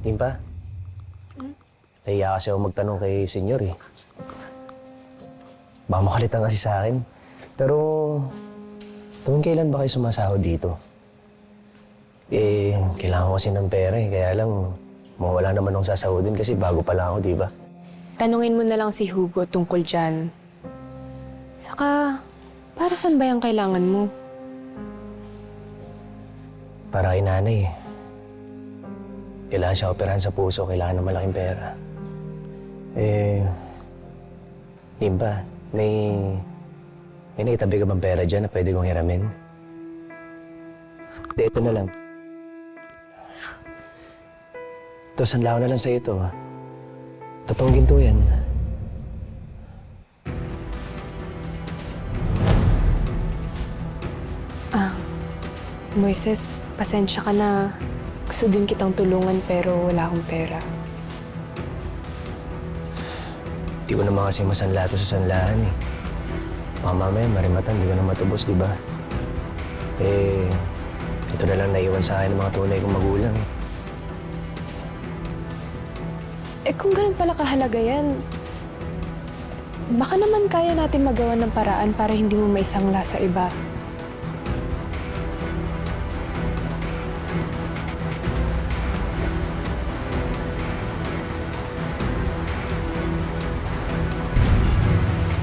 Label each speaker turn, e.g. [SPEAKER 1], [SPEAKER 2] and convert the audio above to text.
[SPEAKER 1] Timpa? Nahiya kasi ako magtanong kay senyor eh. Baka makalitan kasi sa akin. Pero, tuwing kailan ba kayo sumasahod dito? Kailangan ko kasi ng pera eh. Kaya lang, mawala naman akong sasahodin kasi bago pa lang ako, di ba?
[SPEAKER 2] Tanungin mo na lang si Hugo tungkol dyan. Saka, para saan ba yung kailangan mo?
[SPEAKER 1] Para kay nanay eh. Kailangan siya operahan sa puso, kailangan ng malaking pera. Timpa, may naitabi ka bang pera dyan na pwede kong hiramin? Hindi, ito na lang. Ito, sanlao na lang sa ito. Totoong ginto yan.
[SPEAKER 2] Moises, pasensya ka na. Gusto din kitang tulungan pero wala akong pera.
[SPEAKER 1] Di ko naman kasi masanla ito sa sanlahan eh. Baka mamaya marimatan, di ko na matubos, di ba? Ito na lang naiwan sa akin ng mga tunay kong magulang eh.
[SPEAKER 2] Kung ganun pala kahalaga yan, baka naman kaya natin magawa ng paraan para hindi mo maisangla sa iba.